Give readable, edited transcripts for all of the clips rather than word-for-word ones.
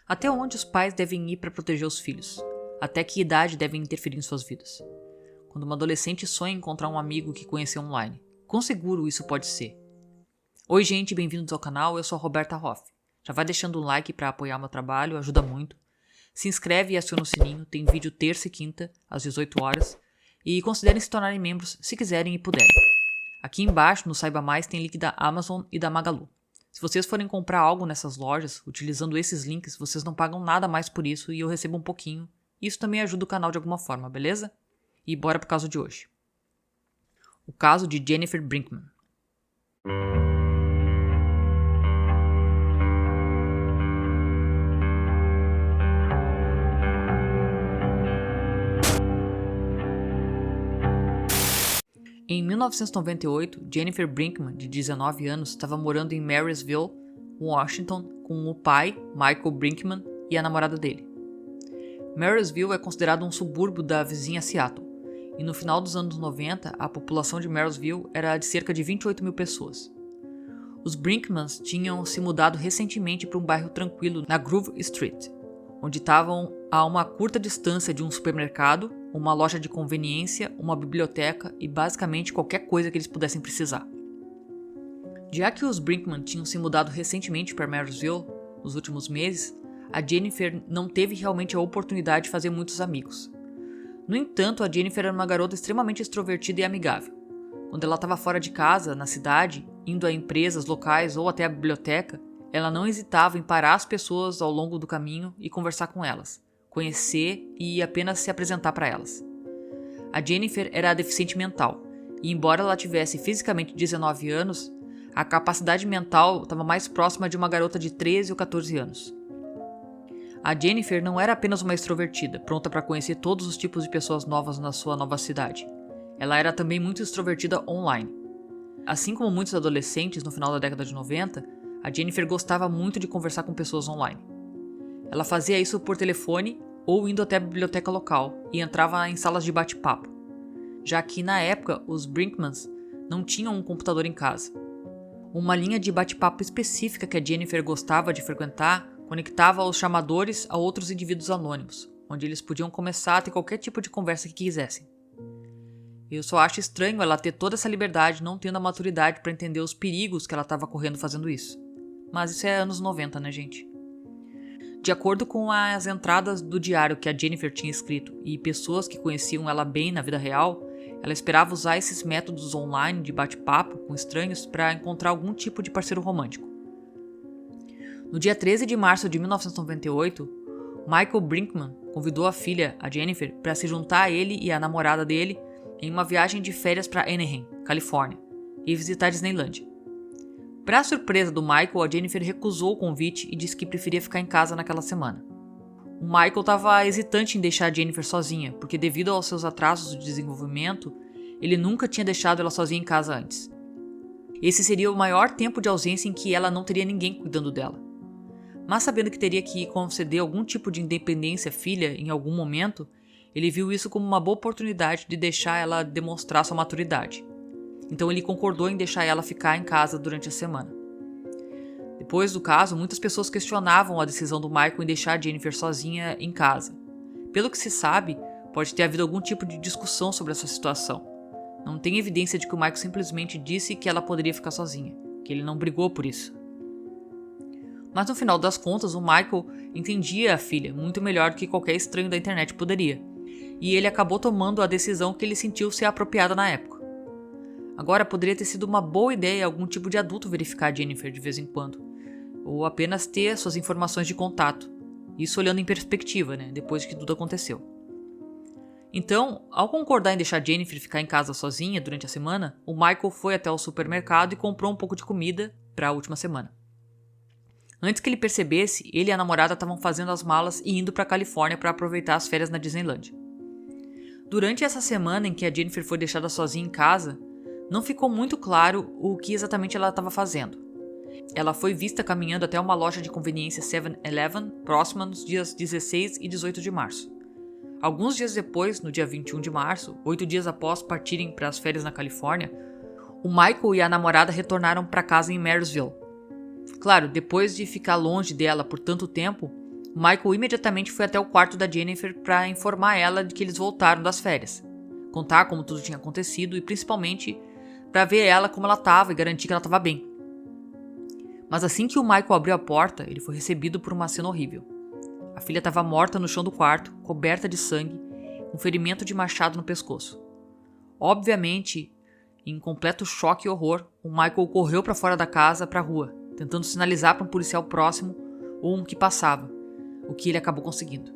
Até onde os pais devem ir para proteger os filhos? Até que idade devem interferir em suas vidas? Quando uma adolescente sonha em encontrar um amigo que conheceu online, quão seguro isso pode ser? Oi gente, bem-vindos ao canal, eu sou a Roberta Hoff. Já vai deixando um like para apoiar meu trabalho, ajuda muito. Se inscreve e aciona o sininho, tem vídeo terça e quinta, às 18 horas. E considerem se tornarem membros se quiserem e puderem. Aqui embaixo, no Saiba Mais, tem link da Amazon e da Magalu. Se vocês forem comprar algo nessas lojas, utilizando esses links, vocês não pagam nada mais por isso e eu recebo um pouquinho. Isso também ajuda o canal de alguma forma, beleza? E bora pro caso de hoje. O caso de Jennifer Brinkman. Em 1998, Jennifer Brinkman, de 19 anos, estava morando em Marysville, Washington, com o pai, Michael Brinkman, e a namorada dele. Marysville é considerado um subúrbio da vizinha Seattle, e no final dos anos 90, a população de Marysville era de cerca de 28 mil pessoas. Os Brinkmans tinham se mudado recentemente para um bairro tranquilo na Grove Street, onde estavam a uma curta distância de um supermercado, uma loja de conveniência, uma biblioteca e basicamente qualquer coisa que eles pudessem precisar. Já que os Brinkman tinham se mudado recentemente para Marysville nos últimos meses, a Jennifer não teve realmente a oportunidade de fazer muitos amigos. No entanto, a Jennifer era uma garota extremamente extrovertida e amigável. Quando ela estava fora de casa, na cidade, indo a empresas locais ou até a biblioteca, ela não hesitava em parar as pessoas ao longo do caminho e conversar com elas, conhecer e apenas se apresentar para elas. A Jennifer era deficiente mental, e embora ela tivesse fisicamente 19 anos, a capacidade mental estava mais próxima de uma garota de 13 ou 14 anos. A Jennifer não era apenas uma extrovertida, pronta para conhecer todos os tipos de pessoas novas na sua nova cidade. Ela era também muito extrovertida online. Assim como muitos adolescentes no final da década de 90, a Jennifer gostava muito de conversar com pessoas online. Ela fazia isso por telefone ou indo até a biblioteca local e entrava em salas de bate-papo, já que na época os Brinkmans não tinham um computador em casa. Uma linha de bate-papo específica que a Jennifer gostava de frequentar conectava os chamadores a outros indivíduos anônimos, onde eles podiam começar a ter qualquer tipo de conversa que quisessem. Eu só acho estranho ela ter toda essa liberdade não tendo a maturidade para entender os perigos que ela estava correndo fazendo isso. Mas isso é anos 90, né, gente? De acordo com as entradas do diário que a Jennifer tinha escrito e pessoas que conheciam ela bem na vida real, ela esperava usar esses métodos online de bate-papo com estranhos para encontrar algum tipo de parceiro romântico. No dia 13 de março de 1998, Michael Brinkman convidou a filha, a Jennifer, para se juntar a ele e a namorada dele em uma viagem de férias para Anaheim, Califórnia, e visitar a Disneylandia. Para surpresa do Michael, a Jennifer recusou o convite e disse que preferia ficar em casa naquela semana. O Michael estava hesitante em deixar a Jennifer sozinha, porque devido aos seus atrasos de desenvolvimento, ele nunca tinha deixado ela sozinha em casa antes. Esse seria o maior tempo de ausência em que ela não teria ninguém cuidando dela. Mas sabendo que teria que conceder algum tipo de independência à filha em algum momento, ele viu isso como uma boa oportunidade de deixar ela demonstrar sua maturidade. Então ele concordou em deixar ela ficar em casa durante a semana. Depois do caso, muitas pessoas questionavam a decisão do Michael em deixar a Jennifer sozinha em casa. Pelo que se sabe, pode ter havido algum tipo de discussão sobre essa situação. Não tem evidência de que o Michael simplesmente disse que ela poderia ficar sozinha, que ele não brigou por isso. Mas no final das contas, o Michael entendia a filha muito melhor do que qualquer estranho da internet poderia, e ele acabou tomando a decisão que ele sentiu ser apropriada na época. Agora, poderia ter sido uma boa ideia algum tipo de adulto verificar a Jennifer de vez em quando, ou apenas ter suas informações de contato, isso olhando em perspectiva, depois de que tudo aconteceu. Então, ao concordar em deixar a Jennifer ficar em casa sozinha durante a semana, o Michael foi até o supermercado e comprou um pouco de comida para a última semana. Antes que ele percebesse, ele e a namorada estavam fazendo as malas e indo para a Califórnia para aproveitar as férias na Disneylandia. Durante essa semana em que a Jennifer foi deixada sozinha em casa, não ficou muito claro o que exatamente ela estava fazendo. Ela foi vista caminhando até uma loja de conveniência 7-Eleven próxima nos dias 16 e 18 de março. Alguns dias depois, no dia 21 de março, 8 dias após partirem para as férias na Califórnia, o Michael e a namorada retornaram para casa em Marysville. Claro, depois de ficar longe dela por tanto tempo, Michael imediatamente foi até o quarto da Jennifer para informar ela de que eles voltaram das férias, contar como tudo tinha acontecido e principalmente para ver ela como ela estava e garantir que ela estava bem. Mas assim que o Michael abriu a porta, ele foi recebido por uma cena horrível. A filha estava morta no chão do quarto, coberta de sangue, com ferimento de machado no pescoço. Obviamente, em completo choque e horror, o Michael correu para fora da casa para a rua, tentando sinalizar para um policial próximo ou um que passava, o que ele acabou conseguindo.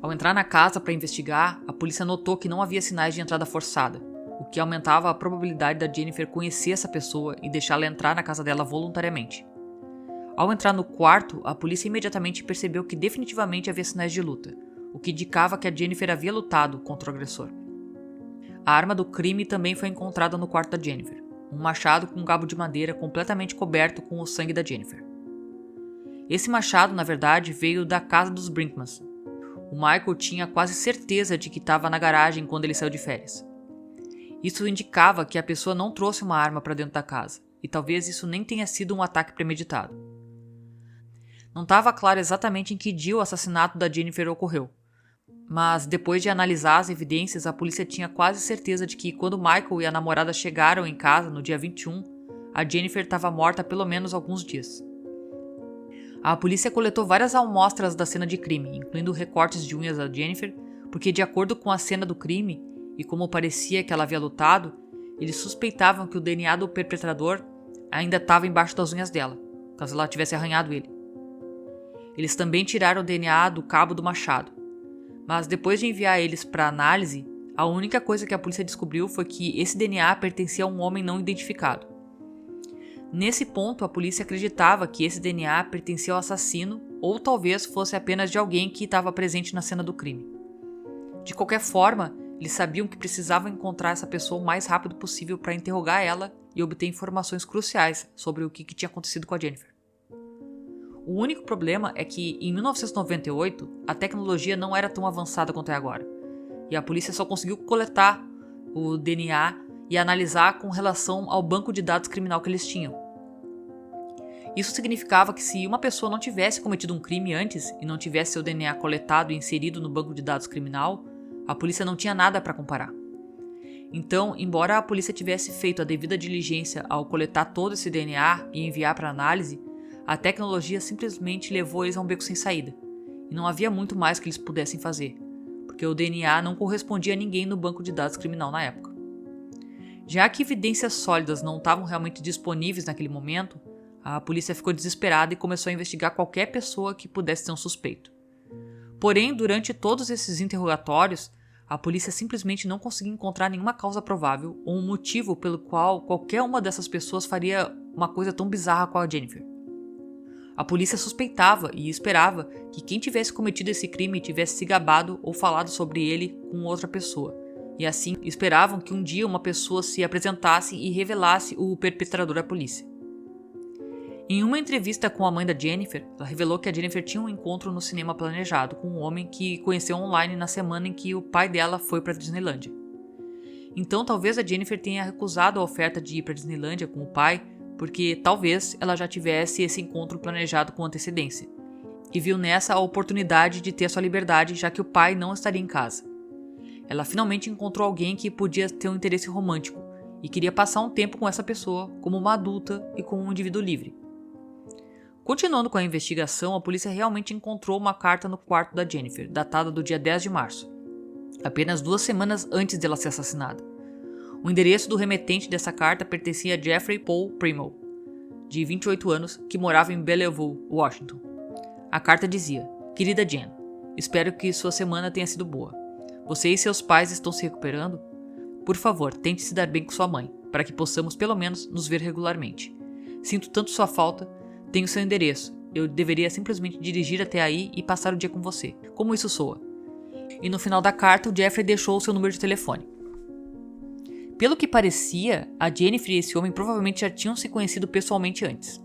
Ao entrar na casa para investigar, a polícia notou que não havia sinais de entrada forçada, o que aumentava a probabilidade da Jennifer conhecer essa pessoa e deixá-la entrar na casa dela voluntariamente. Ao entrar no quarto, a polícia imediatamente percebeu que definitivamente havia sinais de luta, o que indicava que a Jennifer havia lutado contra o agressor. A arma do crime também foi encontrada no quarto da Jennifer, um machado com um cabo de madeira completamente coberto com o sangue da Jennifer. Esse machado, na verdade, veio da casa dos Brinkmans. O Michael tinha quase certeza de que estava na garagem quando ele saiu de férias. Isso indicava que a pessoa não trouxe uma arma para dentro da casa, e talvez isso nem tenha sido um ataque premeditado. Não estava claro exatamente em que dia o assassinato da Jennifer ocorreu, mas depois de analisar as evidências, a polícia tinha quase certeza de que quando Michael e a namorada chegaram em casa no dia 21, a Jennifer estava morta há pelo menos alguns dias. A polícia coletou várias amostras da cena de crime, incluindo recortes de unhas da Jennifer, porque de acordo com a cena do crime e como parecia que ela havia lutado, eles suspeitavam que o DNA do perpetrador ainda estava embaixo das unhas dela, caso ela tivesse arranhado ele. Eles também tiraram o DNA do cabo do machado, mas depois de enviar eles para análise, a única coisa que a polícia descobriu foi que esse DNA pertencia a um homem não identificado. Nesse ponto, a polícia acreditava que esse DNA pertencia ao assassino ou talvez fosse apenas de alguém que estava presente na cena do crime. De qualquer forma, eles sabiam que precisavam encontrar essa pessoa o mais rápido possível para interrogar ela e obter informações cruciais sobre o que tinha acontecido com a Jennifer. O único problema é que, em 1998, a tecnologia não era tão avançada quanto é agora, e a polícia só conseguiu coletar o DNA e analisar com relação ao banco de dados criminal que eles tinham. Isso significava que se uma pessoa não tivesse cometido um crime antes e não tivesse seu DNA coletado e inserido no banco de dados criminal, a polícia não tinha nada para comparar. Então, embora a polícia tivesse feito a devida diligência ao coletar todo esse DNA e enviar para análise, a tecnologia simplesmente levou eles a um beco sem saída, e não havia muito mais que eles pudessem fazer, porque o DNA não correspondia a ninguém no banco de dados criminal na época. Já que evidências sólidas não estavam realmente disponíveis naquele momento, a polícia ficou desesperada e começou a investigar qualquer pessoa que pudesse ser um suspeito. Porém, durante todos esses interrogatórios, a polícia simplesmente não conseguia encontrar nenhuma causa provável ou um motivo pelo qual qualquer uma dessas pessoas faria uma coisa tão bizarra com a Jennifer. A polícia suspeitava e esperava que quem tivesse cometido esse crime tivesse se gabado ou falado sobre ele com outra pessoa, e assim esperavam que um dia uma pessoa se apresentasse e revelasse o perpetrador à polícia. Em uma entrevista com a mãe da Jennifer, ela revelou que a Jennifer tinha um encontro no cinema planejado com um homem que conheceu online na semana em que o pai dela foi para a Disneylândia. Então talvez a Jennifer tenha recusado a oferta de ir para a Disneylândia com o pai, porque talvez ela já tivesse esse encontro planejado com antecedência, e viu nessa a oportunidade de ter sua liberdade já que o pai não estaria em casa. Ela finalmente encontrou alguém que podia ter um interesse romântico e queria passar um tempo com essa pessoa como uma adulta e como um indivíduo livre. Continuando com a investigação, a polícia realmente encontrou uma carta no quarto da Jennifer, datada do dia 10 de março, apenas 2 semanas antes dela ser assassinada. O endereço do remetente dessa carta pertencia a Jeffrey Paul Primo, de 28 anos, que morava em Bellevue, Washington. A carta dizia: "Querida Jen, espero que sua semana tenha sido boa. Você e seus pais estão se recuperando? Por favor, tente se dar bem com sua mãe, para que possamos pelo menos nos ver regularmente. Sinto tanto sua falta, tenho seu endereço, eu deveria simplesmente dirigir até aí e passar o dia com você. Como isso soa?" E no final da carta, o Jeffrey deixou o seu número de telefone. Pelo que parecia, a Jennifer e esse homem provavelmente já tinham se conhecido pessoalmente antes.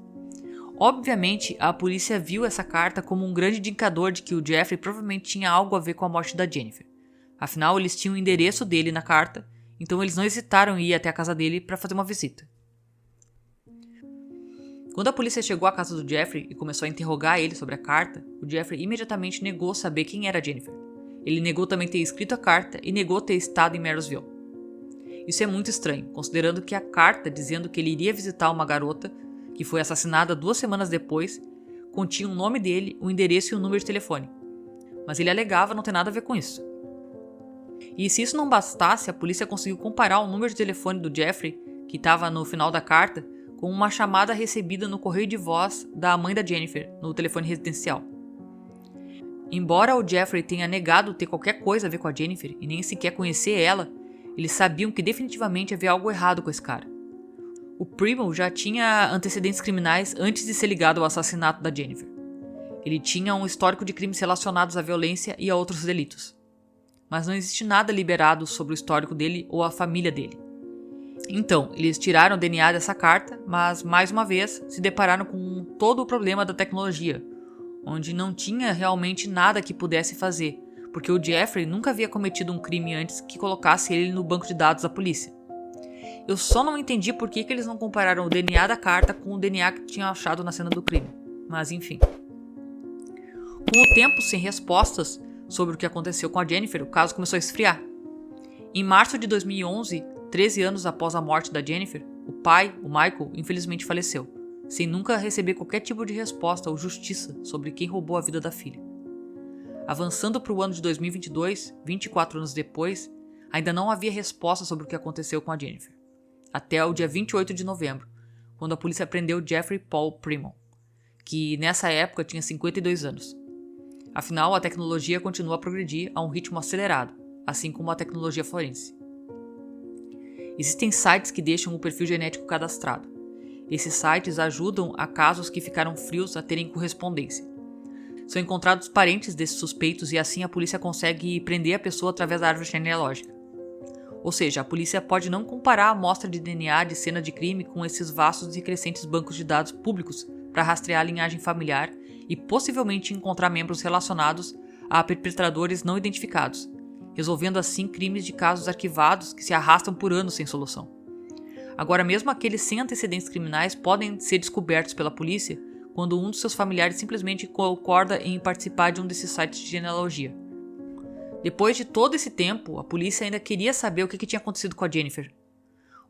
Obviamente, a polícia viu essa carta como um grande indicador de que o Jeffrey provavelmente tinha algo a ver com a morte da Jennifer. Afinal, eles tinham o endereço dele na carta, então eles não hesitaram em ir até a casa dele para fazer uma visita. Quando a polícia chegou à casa do Jeffrey e começou a interrogar ele sobre a carta, o Jeffrey imediatamente negou saber quem era Jennifer. Ele negou também ter escrito a carta e negou ter estado em Marysville. Isso é muito estranho, considerando que a carta dizendo que ele iria visitar uma garota que foi assassinada 2 semanas depois continha o nome dele, o endereço e o número de telefone. Mas ele alegava não ter nada a ver com isso. E se isso não bastasse, a polícia conseguiu comparar o número de telefone do Jeffrey, que estava no final da carta, com uma chamada recebida no correio de voz da mãe da Jennifer, no telefone residencial. Embora o Jeffrey tenha negado ter qualquer coisa a ver com a Jennifer e nem sequer conhecer ela, eles sabiam que definitivamente havia algo errado com esse cara. O Primal já tinha antecedentes criminais antes de ser ligado ao assassinato da Jennifer. Ele tinha um histórico de crimes relacionados à violência e a outros delitos. Mas não existe nada liberado sobre o histórico dele ou a família dele. Então, eles tiraram o DNA dessa carta, mas mais uma vez se depararam com todo o problema da tecnologia, onde não tinha realmente nada que pudesse fazer, porque o Jeffrey nunca havia cometido um crime antes que colocasse ele no banco de dados da polícia. Eu só não entendi por que eles não compararam o DNA da carta com o DNA que tinham achado na cena do crime. Mas enfim. Com o tempo sem respostas sobre o que aconteceu com a Jennifer, o caso começou a esfriar. Em março de 2011, 13 anos após a morte da Jennifer, o pai, o Michael, infelizmente faleceu, sem nunca receber qualquer tipo de resposta ou justiça sobre quem roubou a vida da filha. Avançando para o ano de 2022, 24 anos depois, ainda não havia resposta sobre o que aconteceu com a Jennifer. Até o dia 28 de novembro, quando a polícia prendeu Jeffrey Paul Primal, que nessa época tinha 52 anos. Afinal, a tecnologia continua a progredir a um ritmo acelerado, assim como a tecnologia forense. Existem sites que deixam o perfil genético cadastrado. Esses sites ajudam a casos que ficaram frios a terem correspondência. São encontrados parentes desses suspeitos e assim a polícia consegue prender a pessoa através da árvore genealógica. Ou seja, a polícia pode não comparar a amostra de DNA de cena de crime com esses vastos e crescentes bancos de dados públicos para rastrear a linhagem familiar e possivelmente encontrar membros relacionados a perpetradores não identificados, resolvendo assim crimes de casos arquivados que se arrastam por anos sem solução. Agora, mesmo aqueles sem antecedentes criminais podem ser descobertos pela polícia quando um dos seus familiares simplesmente concorda em participar de um desses sites de genealogia. Depois de todo esse tempo, a polícia ainda queria saber o que tinha acontecido com a Jennifer.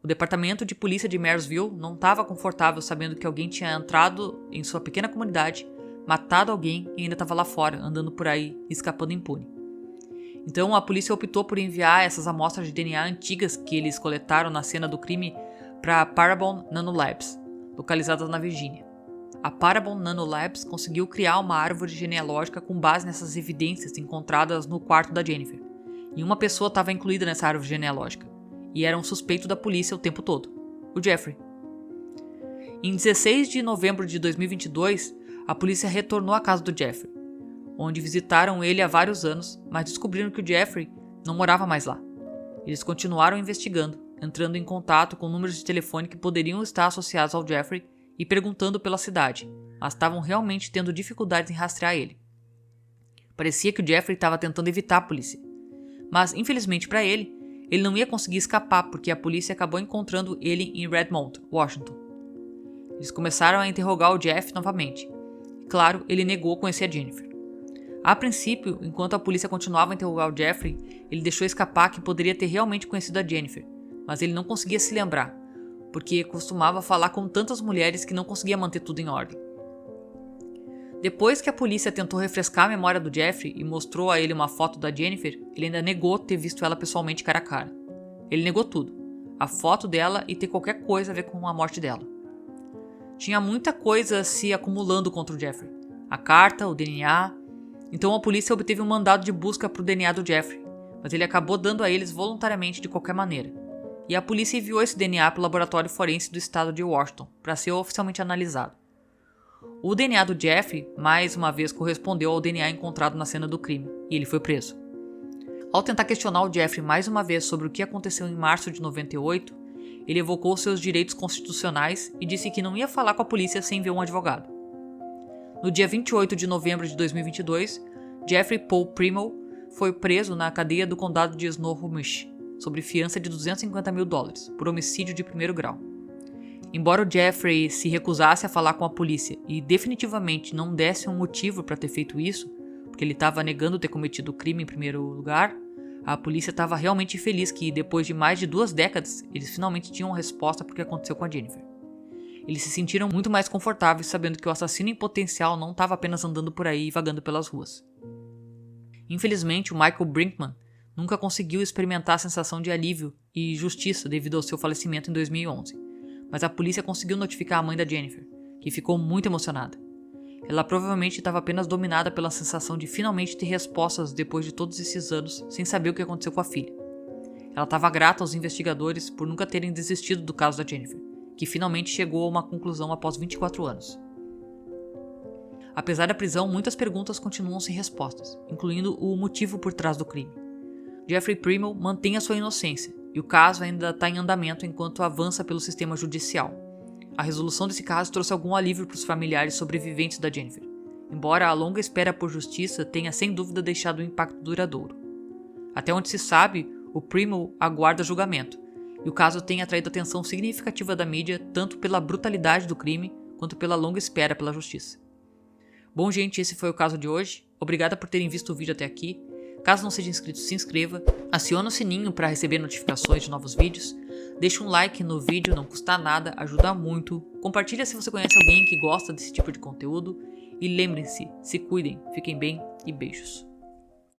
O departamento de polícia de Marysville não estava confortável sabendo que alguém tinha entrado em sua pequena comunidade, matado alguém e ainda estava lá fora, andando por aí, escapando impune. Então a polícia optou por enviar essas amostras de DNA antigas que eles coletaram na cena do crime para a Parabon Nanolabs, localizada na Virgínia. A Parabon Nanolabs conseguiu criar uma árvore genealógica com base nessas evidências encontradas no quarto da Jennifer. E uma pessoa estava incluída nessa árvore genealógica, e era um suspeito da polícia o tempo todo, o Jeffrey. Em 16 de novembro de 2022, a polícia retornou à casa do Jeffrey, onde visitaram ele há vários anos, mas descobriram que o Jeffrey não morava mais lá. Eles continuaram investigando, entrando em contato com números de telefone que poderiam estar associados ao Jeffrey e perguntando pela cidade, mas estavam realmente tendo dificuldades em rastrear ele. Parecia que o Jeffrey estava tentando evitar a polícia, mas infelizmente para ele não ia conseguir escapar porque a polícia acabou encontrando ele em Redmond, Washington. Eles começaram a interrogar o Jeff novamente. Claro, ele negou conhecer a Jennifer. A princípio, enquanto a polícia continuava a interrogar o Jeffrey, ele deixou escapar que poderia ter realmente conhecido a Jennifer, mas ele não conseguia se lembrar, porque costumava falar com tantas mulheres que não conseguia manter tudo em ordem. Depois que a polícia tentou refrescar a memória do Jeffrey e mostrou a ele uma foto da Jennifer, ele ainda negou ter visto ela pessoalmente cara a cara. Ele negou tudo, a foto dela e ter qualquer coisa a ver com a morte dela. Tinha muita coisa se acumulando contra o Jeffrey. A carta, o DNA. Então a polícia obteve um mandado de busca para o DNA do Jeffrey, mas ele acabou dando a eles voluntariamente de qualquer maneira. E a polícia enviou esse DNA para o laboratório forense do estado de Washington para ser oficialmente analisado. O DNA do Jeffrey, mais uma vez, correspondeu ao DNA encontrado na cena do crime, e ele foi preso. Ao tentar questionar o Jeffrey mais uma vez sobre o que aconteceu em março de 98, ele evocou seus direitos constitucionais e disse que não ia falar com a polícia sem ver um advogado. No dia 28 de novembro de 2022, Jeffrey Paul Primal foi preso na cadeia do condado de Snohomish, sob fiança de $250 mil por homicídio de primeiro grau. Embora o Jeffrey se recusasse a falar com a polícia e definitivamente não desse um motivo para ter feito isso, porque ele estava negando ter cometido o crime em primeiro lugar, a polícia estava realmente feliz que, depois de mais de 2 décadas, eles finalmente tinham uma resposta para o que aconteceu com a Jennifer. Eles se sentiram muito mais confortáveis sabendo que o assassino em potencial não estava apenas andando por aí e vagando pelas ruas. Infelizmente, o Michael Brinkman nunca conseguiu experimentar a sensação de alívio e justiça devido ao seu falecimento em 2011, mas a polícia conseguiu notificar a mãe da Jennifer, que ficou muito emocionada. Ela provavelmente estava apenas dominada pela sensação de finalmente ter respostas depois de todos esses anos sem saber o que aconteceu com a filha. Ela estava grata aos investigadores por nunca terem desistido do caso da Jennifer, que finalmente chegou a uma conclusão após 24 anos. Apesar da prisão, muitas perguntas continuam sem respostas, incluindo o motivo por trás do crime. Jeffrey Primmel mantém a sua inocência, e o caso ainda está em andamento enquanto avança pelo sistema judicial. A resolução desse caso trouxe algum alívio para os familiares sobreviventes da Jennifer, embora a longa espera por justiça tenha sem dúvida deixado um impacto duradouro. Até onde se sabe, o Primmel aguarda julgamento, e o caso tem atraído atenção significativa da mídia tanto pela brutalidade do crime quanto pela longa espera pela justiça. Bom, gente, esse foi o caso de hoje. Obrigada por terem visto o vídeo até aqui. Caso não seja inscrito, se inscreva, acione o sininho para receber notificações de novos vídeos, deixe um like no vídeo, não custa nada, ajuda muito, compartilha se você conhece alguém que gosta desse tipo de conteúdo e lembrem-se, se cuidem, fiquem bem e beijos.